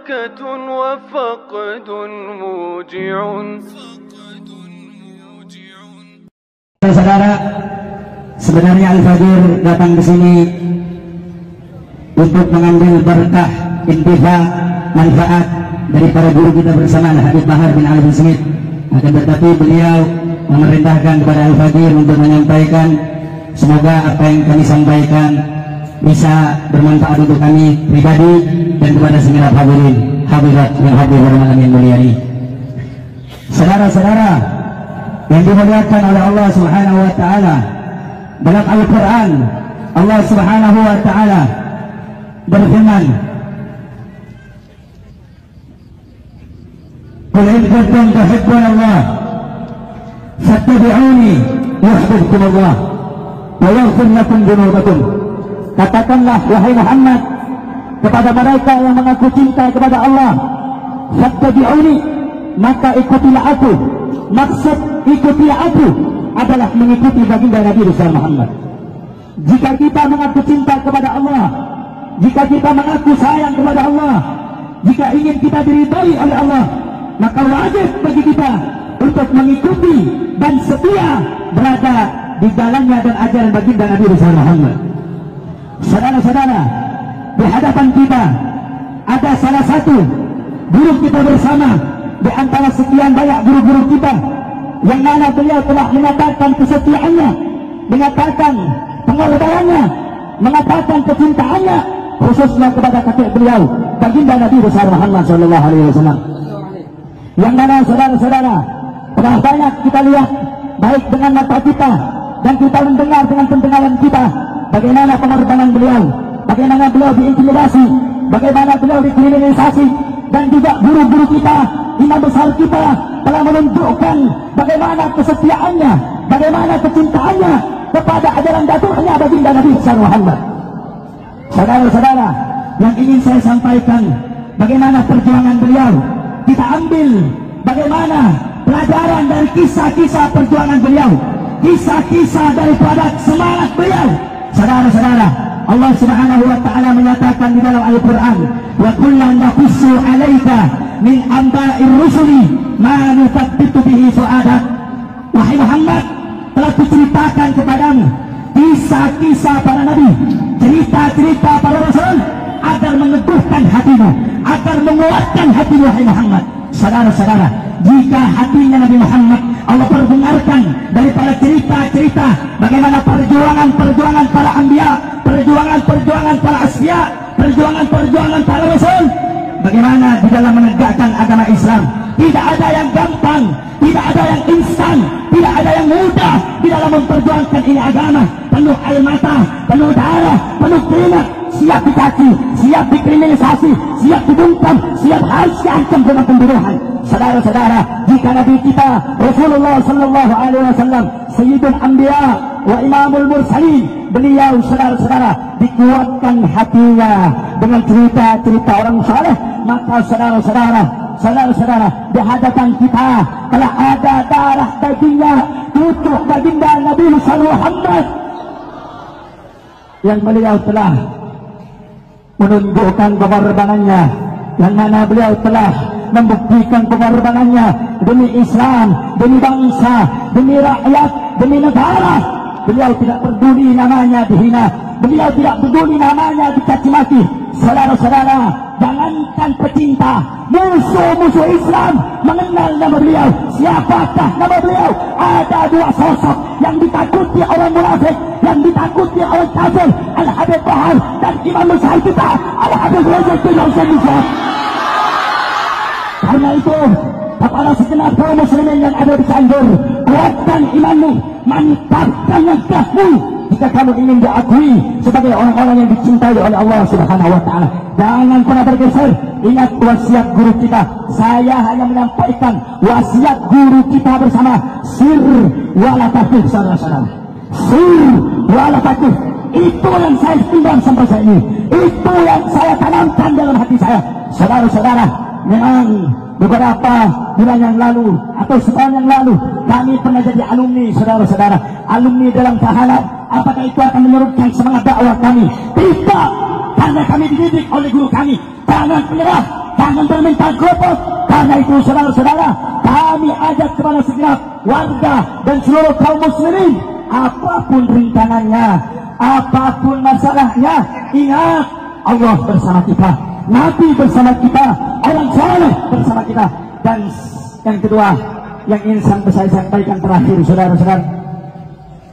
بركة وفقد موجع. Saudara, sebenarnya Al-Fajir datang ke sini untuk mengambil berkah, intifa, manfaat dari para guru kita bersama Habib Bahar bin Ali bin Smith. Akan tetapi beliau memerintahkan kepada Al-Fajir untuk menyampaikan, semoga apa yang kami sampaikan bisa bermanfaat untuk kami pribadi dan kepada segenap hadirin hadirat yang hadir pada malam yang mulia ini. Saudara-saudara yang dimuliakan oleh Allah Subhanahu wa taala, dalam Al-Qur'an Allah Subhanahu wa taala berfirman, "Qul in kuntum tuhibbuna Allah fattabi'uni yuhibbukum Allah wa yaghfir lakum dzunubakum." Katakanlah wahai Muhammad kepada mereka yang mengaku cinta kepada Allah, fattabi'uni, maka ikutilah aku. Maksud ikutilah aku adalah mengikuti baginda Nabi besar Muhammad. Jika kita mengaku cinta kepada Allah, jika kita mengaku sayang kepada Allah, jika ingin kita diridhai oleh Allah, maka wajib bagi kita untuk mengikuti dan setia berada di jalannya dan ajaran baginda Nabi besar Muhammad. Saudara-saudara, di hadapan kita ada salah satu guru kita bersama di antara sekian banyak guru-guru kita, yang mana beliau telah mengatakan kesetiaannya, mengatakan pengorbanannya, mengatakan kecintaannya khususnya kepada kakek beliau baginda Nabi besar Muhammad sallallahu alaihi wasallam. Yang mana saudara-saudara telah banyak kita lihat baik dengan mata kita dan kita mendengar dengan pendengaran kita bagaimana pengorbanan beliau, bagaimana beliau diintimidasi, bagaimana beliau dikriminalisasi, dan juga guru-guru kita, imam besar kita telah menunjukkan bagaimana kesetiaannya, bagaimana kecintaannya kepada ajaran datuknya baginda Nabi besar Muhammad. Saudara-saudara, yang ingin saya sampaikan bagaimana perjuangan beliau, kita ambil bagaimana pelajaran dari kisah-kisah perjuangan beliau, kisah-kisah daripada semangat beliau. Saudara-saudara, Allah Subhanahu wa taala menyatakan di dalam Al-Qur'an, "Wa kullan naqussu 'alaika min anba'ir rusuli ma nuthabbitu bihi fu'adak." Wahai Muhammad, telah diceritakan kepadamu kisah-kisah para nabi, cerita-cerita para rasul agar meneguhkan hatimu, agar menguatkan hatimu wahai Muhammad. Saudara-saudara, jika hatinya Nabi Muhammad Allah perdengarkan daripada cerita-cerita bagaimana perjuangan-perjuangan para anbiya, perjuangan-perjuangan para asfiya, perjuangan-perjuangan para rasul, bagaimana di dalam menegakkan agama Islam. Tidak ada yang gampang, tidak ada yang instan, tidak ada yang mudah di dalam memperjuangkan ini agama. Penuh air mata, penuh darah, penuh keringat, siap dicaci, siap dikriminalisasi, siap dibungkam, siap harus diancam dengan pembunuhan. Saudara-saudara, jika Nabi kita Rasulullah sallallahu alaihi wasallam Sayyidul Anbiya wa Imamul Mursalin, beliau saudara-saudara dikuatkan hatinya dengan cerita-cerita orang saleh, maka saudara-saudara di hadapan kita telah ada darah dagingnya cucu baginda Nabi Muhammad yang beliau telah menunjukkan pengorbanannya, yang mana beliau telah membuktikan pengorbanannya demi Islam, demi bangsa, demi rakyat, demi negara. Beliau tidak peduli namanya dihina, beliau tidak peduli namanya dicaci maki. Saudara-saudara, jangankan pecinta, musuh-musuh Islam mengenal nama beliau. Siapakah nama beliau? Ada dua sosok yang ditakuti orang munafik, yang ditakuti orang kafir, Al-Habib Bahar dan imam besar kita Al-Habib Rizik bin Hisham. Karena itu, kepada segenap kaum muslimin yang ada di Cianjur, kuatkan imanmu, mantapkan langkahmu jika kamu ingin diakui sebagai orang-orang yang dicintai oleh Allah Subhanahu wa taala. Jangan pernah bergeser. Ingat wasiat guru kita. Saya hanya menyampaikan wasiat guru kita bersama, sir wala takif, saudara-saudara. Sir wala takif. Itu yang saya timbang sampai saat ini. Itu yang saya tanamkan dalam hati saya. Saudara-saudara, memang beberapa bulan yang lalu atau setahun yang lalu kami pernah jadi alumni, saudara-saudara. Alumni dalam tahanan. Apakah itu akan menurunkan semangat dakwah kami? Tidak, karena kami dididik oleh guru kami. Jangan menyerah, jangan berminta golput. Karena itu saudara-saudara, kami ajak kepada segenap warga dan seluruh kaum muslimin, apapun rencananya, apapun masalahnya, ingat Allah bersama kita, Nabi bersama kita, orang saleh bersama kita. Dan yang kedua yang ingin saya sampaikan terakhir saudara-saudara,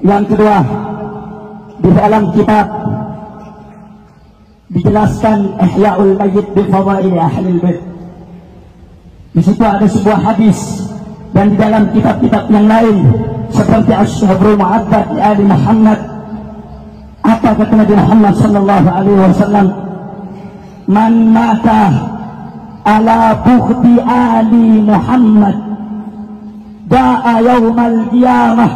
yang kedua, di dalam kitab dijelaskan Ihya'ul Mayyit bi Fadail Ahlil Bait. Di situ ada sebuah hadis, dan di dalam kitab-kitab yang lain seperti Asy-Syahrul Mu'abbad di Ali Muhammad, apa kata Nabi Muhammad sallallahu alaihi wasallam, man mata ala bughdi ali Muhammad da'a yaumal qiyamah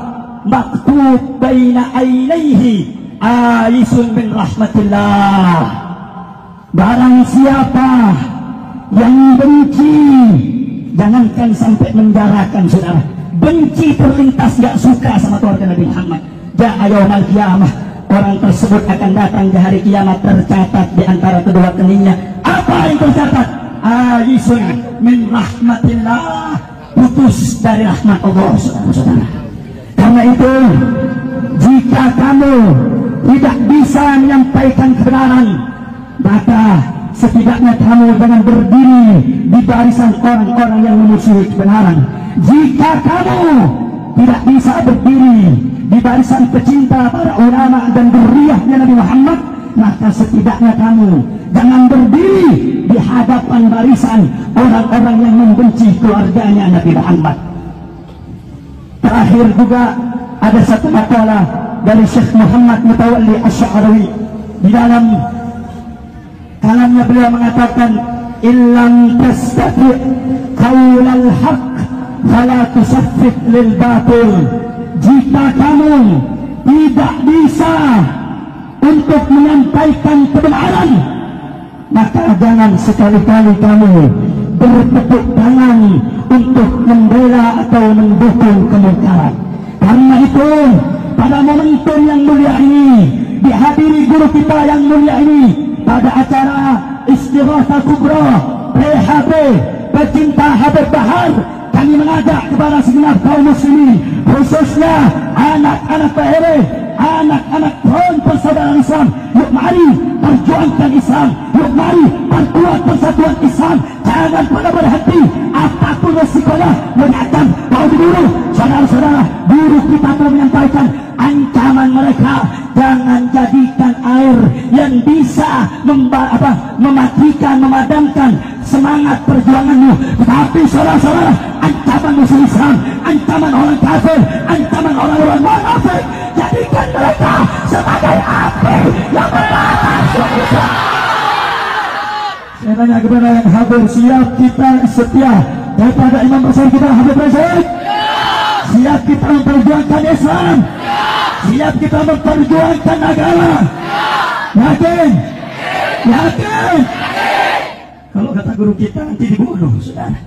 maktub baina ainaihi aisun min rahmatillah. Barang siapa yang benci, jangankan sampai menjarakan saudara, benci terlintas, gak suka sama keluarga Nabi Muhammad, da'a yaumal qiyamah, orang tersebut akan datang di hari kiamat tercatat di antara kedua keningnya. Apa yang tercatat? Aisun min rahmatillah, putus dari rahmat Allah, saudara-saudara. Karena itu, jika kamu tidak bisa menyampaikan kebenaran, maka setidaknya kamu jangan berdiri di barisan orang-orang yang memusuhi kebenaran. Jika kamu tidak bisa berdiri di barisan pecinta para ulama dan dzurriyyahnya Nabi Muhammad, maka setidaknya kamu jangan berdiri di hadapan barisan orang-orang yang membenci keluarganya Nabi Muhammad. Terakhir juga ada satu makalah dari Syekh Muhammad Mutawalli Asy-Sya'rawi. Di dalam kalamnya beliau mengatakan, illam tastati' qaulal haqq fala tusaffit lil batil. Jika kamu tidak bisa untuk menyampaikan kebenaran, maka jangan sekali-kali kamu bertepuk tangan untuk membela atau mendukung kemungkaran. Karena itu, pada momentum yang mulia ini, dihadiri guru kita yang mulia ini, pada acara Istighatsah Kubra PHB pecinta Habib Bahar, kami mengajak kepada segenap kaum muslimin, khususnya anak-anak PRW, anak-anak front persaudaraan Islam, yuk mari perjuangkan Islam, yuk mari perkuat persatuan Islam. Jangan pernah berhenti, apapun resikonya mengancam kaum buruh. Saudara-saudara, buruh kita telah menyampaikan ancaman mereka, jangan jadikan air yang bisa mematikan, memadamkan semangat perjuanganmu. Tetapi saudara-saudara, ancaman musuh Islam, ancaman orang kafir, ancaman orang-orang munafik, jadikan mereka sebagai api yang membakar Islam. Saya tanya kepada yang hadir, siap kita setia kepada imam besar kita Habib Rizik? Siap kita memperjuangkan Islam? Siap kita memperjuangkan agama? Yakin? Yakin? Kalau kata guru kita nanti dibunuh, saudara.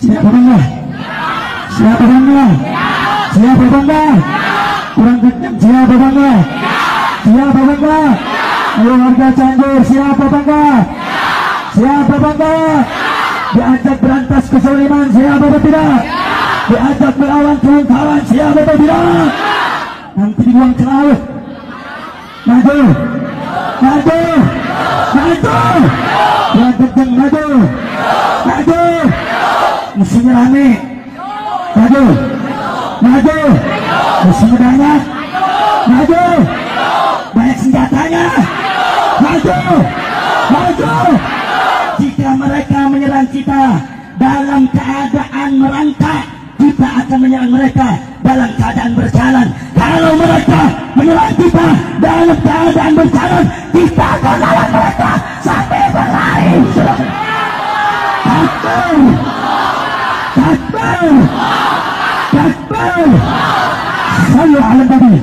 Siap bangga? Siap bangga? Siap bangga? Kurang kencang, siap bangga? Siap bangga? Ayo warga Cianjur, siapa bangga? Siapa bangga? Diajak berantas kezaliman, siapa tidak? Diajak melawan kawan-kawan, siapa tidak? Nanti dibuang ke laut. Maju, maju, maju. Yang kencang, maju, maju. Musuhnya rame, maju, maju. Musuhnya banyak, maju. Banyak senjatanya, maju, maju. Jika mereka menyerang kita dalam keadaan merangkak, kita akan menyerang mereka dalam keadaan berjalan. Kalau mereka menyerang kita dalam keadaan berjalan, kita akan lawan mereka sampai berlari. Takbir, takbir, takbir. Sallu ala Nabi.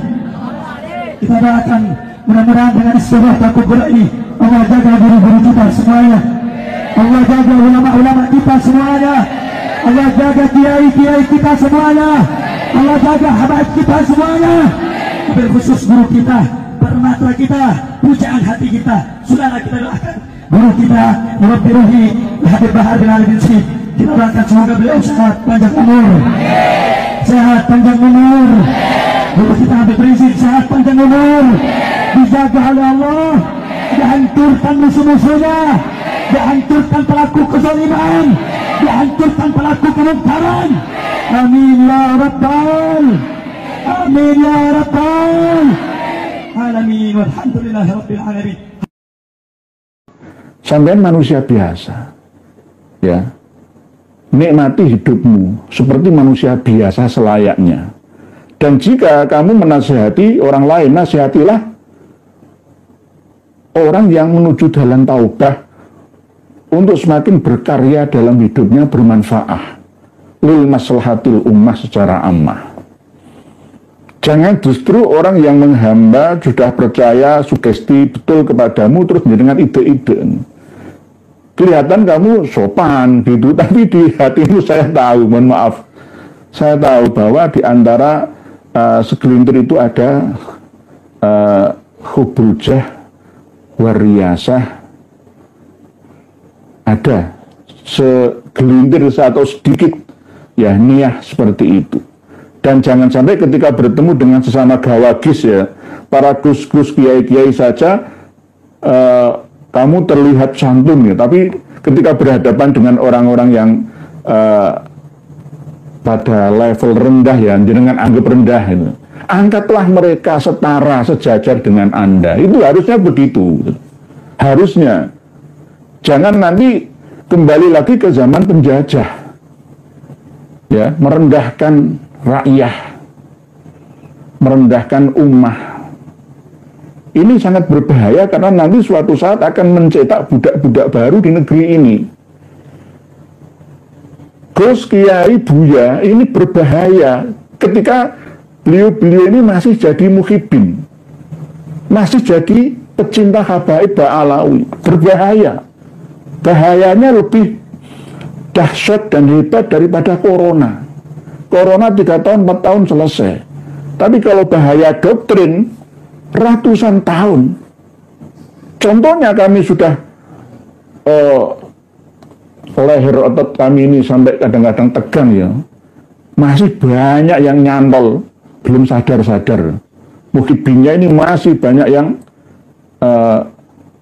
Kita doakan mudah-mudahan dengan Istighatsah Kubra ini Allah jaga guru-guru kita semuanya, Allah jaga ulama-ulama kita semuanya, Allah jaga kiai-kiai kita semuanya, Allah jaga habaib kita semuanya. Berkhusus guru kita, permata kita, pujaan hati kita, saudara kita doakan guru kita, Murabbi Ruhi, Habib Bahar bin Ali bin Syed. Kita doakan semoga beliau sehat panjang umur, sehat panjang umur. Guru kita Habib Rizik sehat panjang umur, dijaga oleh Allah, dihancurkan musuh-musuhnya, dihancurkan pelaku kezaliman, dihancurkan pelaku kemungkaran. Amin ya rabbal, amin ya rabbal alamin, walhamdulillahi rabbil alamin. Sampai manusia biasa, ya, nikmati hidupmu seperti manusia biasa selayaknya. Dan jika kamu menasihati orang lain, nasihatilah orang yang menuju jalan taubah untuk semakin berkarya dalam hidupnya, bermanfaat lil maslahatil ummah secara ammah. Jangan justru orang yang menghamba sudah percaya sugesti betul kepadamu terus dengan ide-ide. Kelihatan kamu sopan gitu, tapi di hatimu saya tahu, mohon maaf, saya tahu bahwa di antara segelintir itu ada hubrujah wariyasah, ada segelintir atau sedikit ya niat seperti itu. Dan jangan sampai ketika bertemu dengan sesama gawagis, ya, para gus-gus kiai-kiai saja kamu terlihat santun, ya, tapi ketika berhadapan dengan orang-orang yang pada level rendah, ya, jangan anggap rendah itu. Angkatlah mereka setara, sejajar dengan Anda. Itu harusnya begitu. Harusnya. Jangan nanti kembali lagi ke zaman penjajah, ya, merendahkan rakyat, merendahkan ummah. Ini sangat berbahaya karena nanti suatu saat akan mencetak budak-budak baru di negeri ini. Gus Kiai Buya ini berbahaya ketika beliau ini masih jadi muhibin, masih jadi pecinta habaib Ba'alawi. Berbahaya. Bahayanya lebih dahsyat dan hebat daripada corona. Corona 3 tahun, 4 tahun selesai. Tapi kalau bahaya doktrin, ratusan tahun. Contohnya kami sudah leher otot kami ini sampai kadang-kadang tegang, ya. Masih banyak yang nyantol, belum sadar-sadar. Muhibinnya ini masih banyak yang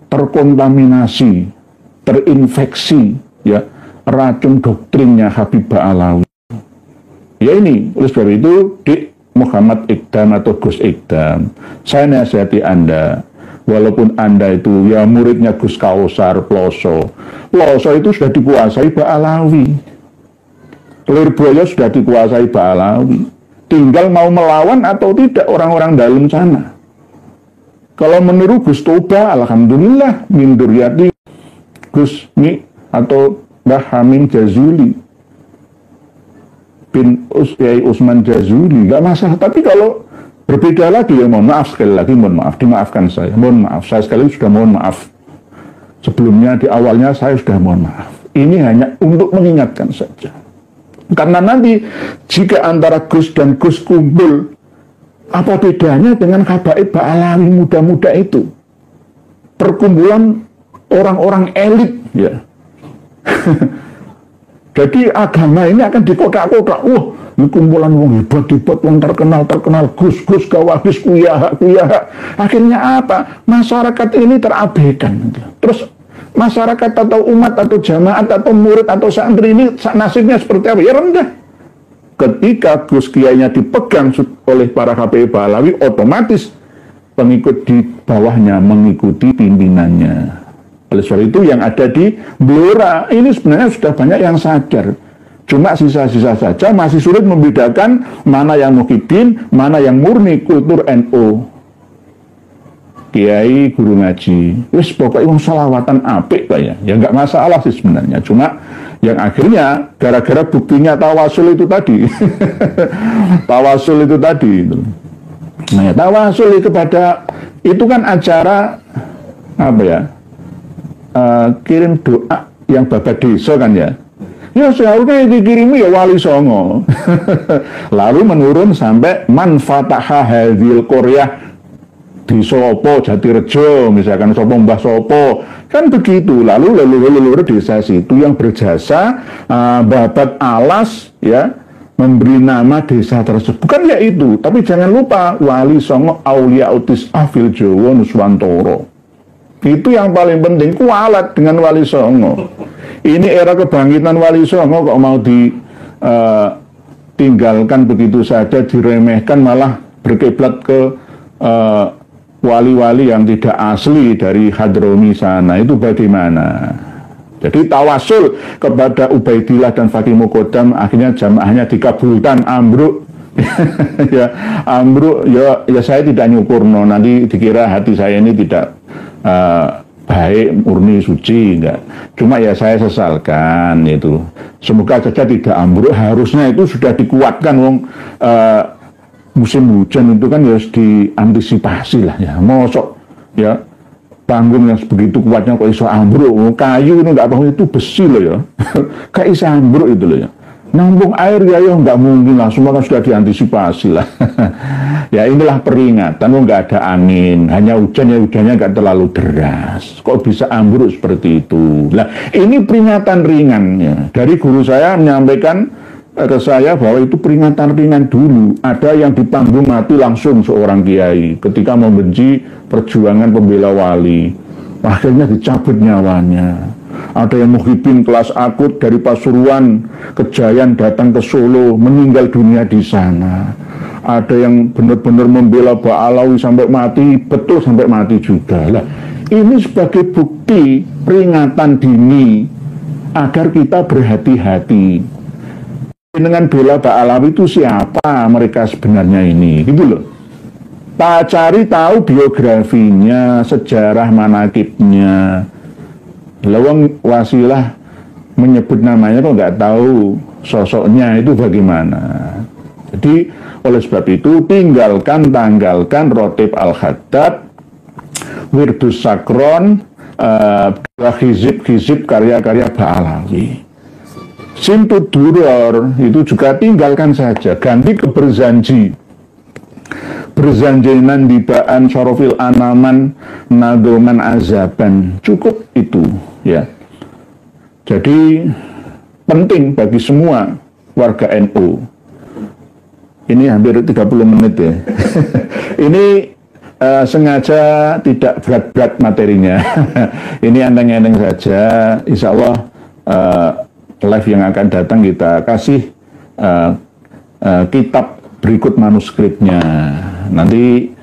terkontaminasi, terinfeksi, ya, racun doktrinnya Habib Ba'alawi. Ya ini, oleh sebab itu Dik Muhammad Iqdam atau Gus Iqdam, saya nasihati Anda, walaupun Anda itu ya muridnya Gus Kausar Ploso itu sudah dikuasai Ba'alawi, Lirboyo sudah dikuasai Ba'alawi, tinggal mau melawan atau tidak orang-orang dalam sana. Kalau meniru Gus Toba, alhamdulillah, min duryati Gus Mi atau Mbah Hamim Jazuli bin Kiai Usman Jazuli, nggak masalah. Tapi kalau berbeda lagi, ya mohon maaf, sekali lagi mohon maaf, dimaafkan saya, mohon maaf, saya sekali sudah mohon maaf sebelumnya, di awalnya saya sudah mohon maaf. Ini hanya untuk mengingatkan saja, karena nanti jika antara Gus dan Gus kumpul, apa bedanya dengan habaib Ba'alawi muda-muda itu, perkumpulan orang-orang elit, ya. Jadi agama ini akan dikotak-kotak. Wah, ini kumpulan wong hebat-hebat, wong terkenal, gus-gus, gawagis, kuyaha. Akhirnya apa? Masyarakat ini terabaikan. Terus masyarakat atau umat atau jamaat atau murid atau santri ini nasibnya seperti apa? Ya rendah. Ketika Gus Kiainya dipegang oleh para Habib Ba'alawi, otomatis pengikut di bawahnya mengikuti pimpinannya. Oleh sebab itu yang ada di Blora ini sebenarnya sudah banyak yang sadar. Cuma sisa-sisa saja masih sulit membedakan mana yang muhibin, mana yang murni kultur NU. Kiai guru ngaji, wis pokoknya salawatan apik lah ya. Ya nggak masalah sih sebenarnya. Cuma yang akhirnya gara-gara buktinya tawasul itu tadi. Tawasul itu tadi. Nah ya, tawasul kepada itu kan acara apa ya? Kirim doa yang babat desa kan ya. Ya seharusnya dikirimi ya Wali Songo. Lalu menurun sampai man fataha hadhil qaryah di Sopo, Jatirejo, misalkan Sopo Mbah Sopo, kan begitu. Lalu leluhur desa situ yang berjasa babat alas, ya, memberi nama desa tersebut. Bukan ya itu, tapi jangan lupa Wali Songo Aulia Utis Afil Jowo Nuswantoro. Itu yang paling penting, kualat dengan Wali Songo. Ini era kebangkitan Wali Songo kok mau ditinggalkan begitu saja, diremehkan, malah berkiblat ke wali-wali yang tidak asli dari Hadromi sana. Itu bagaimana? Jadi tawasul kepada Ubaidillah dan Fakih Muqaddam, akhirnya jamaahnya dikabulkan, ambruk. Ya, ambruk, ya saya tidak nyukurno, nanti dikira hati saya ini tidak baik, murni, suci, enggak. Cuma ya saya sesalkan itu. Semoga saja tidak ambruk. Harusnya itu sudah dikuatkan, wong musim hujan itu kan harus diantisipasi lah ya. Mosok ya panggung yang begitu kuatnya kok iso ambruk. Kayu itu enggak tahu, itu besi loh ya. Kayak iso ambruk itu loh ya. Nampung air ya nggak mungkin lah, semua kan sudah diantisipasi lah. Ya inilah peringatan, nggak ada angin, hanya hujan, ya hujannya nggak terlalu deras. Kok bisa ambruk seperti itu? Nah ini peringatan ringan ya. Dari guru saya menyampaikan ke saya bahwa itu peringatan ringan dulu. Ada yang di panggung mati langsung seorang kiai ketika membenci perjuangan pembela wali, akhirnya dicabut nyawanya. Ada yang muhibin kelas akut dari Pasuruan, Kejayan datang ke Solo, meninggal dunia di sana. Ada yang benar-benar membela Ba'alawi sampai mati, betul sampai mati juga. Lah, ini sebagai bukti peringatan dini agar kita berhati-hati. Dengan bela Ba'alawi itu siapa mereka sebenarnya ini, gitu loh. Tak cari tahu biografinya, sejarah manakibnya. Lawang wasilah menyebut namanya kok nggak tahu sosoknya itu bagaimana. Jadi oleh sebab itu tanggalkan rotib al-haddad, wirdus sakron, hizib karya-karya Ba'alawi. Simtud duror itu juga tinggalkan saja, ganti ke berzanji. Berzanjinan dibaan syarofil anaman nadoman azaban, cukup itu ya. Jadi penting bagi semua warga NU. Ini hampir 30 menit ya. Ini sengaja tidak berat-berat materinya. Ini enteng-enteng saja. Insya Allah live yang akan datang kita kasih kitab berikut manuskripnya. Nanti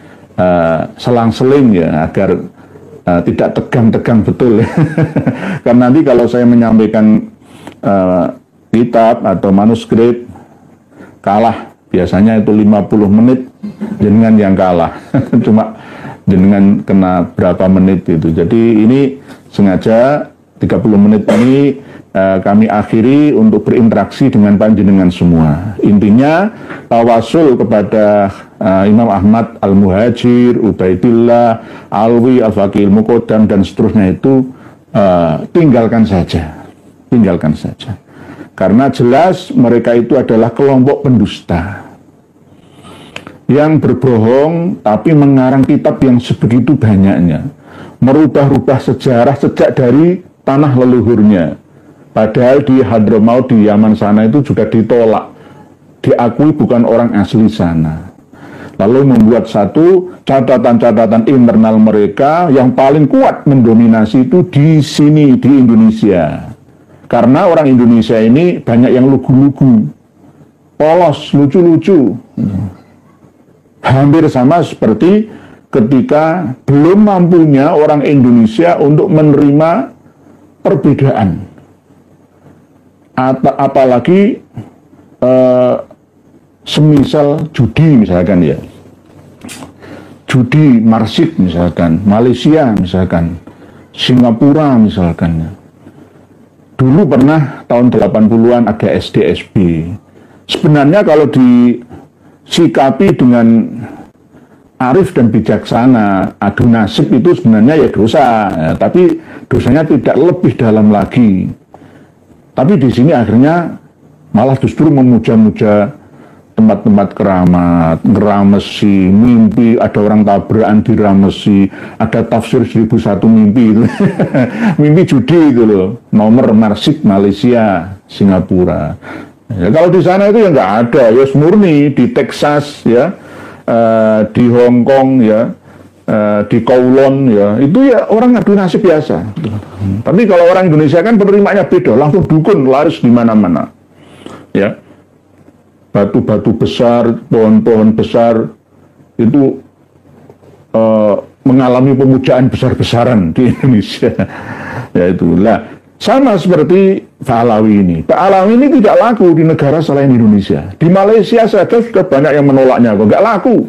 selang-seling ya, agar tidak tegang-tegang betul ya. Karena nanti kalau saya menyampaikan kitab atau manuskrip kalah, biasanya itu 50 menit jenengan yang kalah. Cuma jenengan kena berapa menit itu. Jadi ini sengaja 30 menit ini kami akhiri untuk berinteraksi dengan panjenengan semua. Intinya tawasul kepada Imam Ahmad Al-Muhajir, Ubaidillah, Alwi, Al-Fakih Muqaddam dan seterusnya itu tinggalkan saja. Tinggalkan saja. Karena jelas mereka itu adalah kelompok pendusta yang berbohong tapi mengarang kitab yang sebegitu banyaknya, merubah-rubah sejarah sejak dari tanah leluhurnya. Padahal di Hadramaut, di Yaman sana itu juga ditolak, diakui bukan orang asli sana. Lalu membuat satu catatan-catatan internal mereka yang paling kuat mendominasi itu di sini, di Indonesia. Karena orang Indonesia ini banyak yang lugu-lugu, polos, lucu-lucu. Hampir sama seperti ketika belum mampunya orang Indonesia untuk menerima perbedaan. Apalagi semisal judi misalkan ya, judi marsid misalkan, Malaysia misalkan, Singapura misalkan. Dulu pernah tahun 80-an ada SDSB. Sebenarnya kalau disikapi dengan arif dan bijaksana, adu nasib itu sebenarnya ya dosa, ya, tapi dosanya tidak lebih dalam lagi. Tapi di sini akhirnya malah justru memuja-muja tempat-tempat keramat, ngeramesi, mimpi, ada orang tabrakan diramesi, ada tafsir 1001 mimpi itu. Mimpi judi itu loh, nomor Marsik, Malaysia, Singapura. Ya, kalau di sana itu ya nggak ada, ya murni di Texas ya, di Hong Kong ya, di Kowloon ya, itu ya orang ngadu nasib biasa. Tapi kalau orang Indonesia kan penerimanya beda, langsung dukun laris di mana-mana. Ya. Batu-batu besar, pohon-pohon besar itu mengalami pemujaan besar-besaran di Indonesia. Ya itulah sama seperti Pak Alawi ini. Pak Alawi ini tidak laku di negara selain Indonesia. Di Malaysia saja sudah banyak yang menolaknya, kok nggak laku.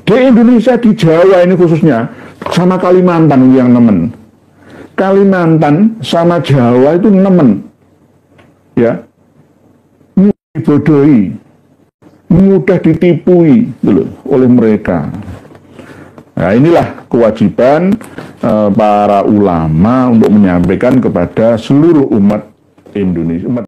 Di Indonesia, di Jawa ini khususnya, sama Kalimantan yang nemen. Kalimantan sama Jawa itu nemen, ya, dibodohi, mudah ditipui oleh mereka. Nah, inilah kewajiban para ulama untuk menyampaikan kepada seluruh umat Indonesia.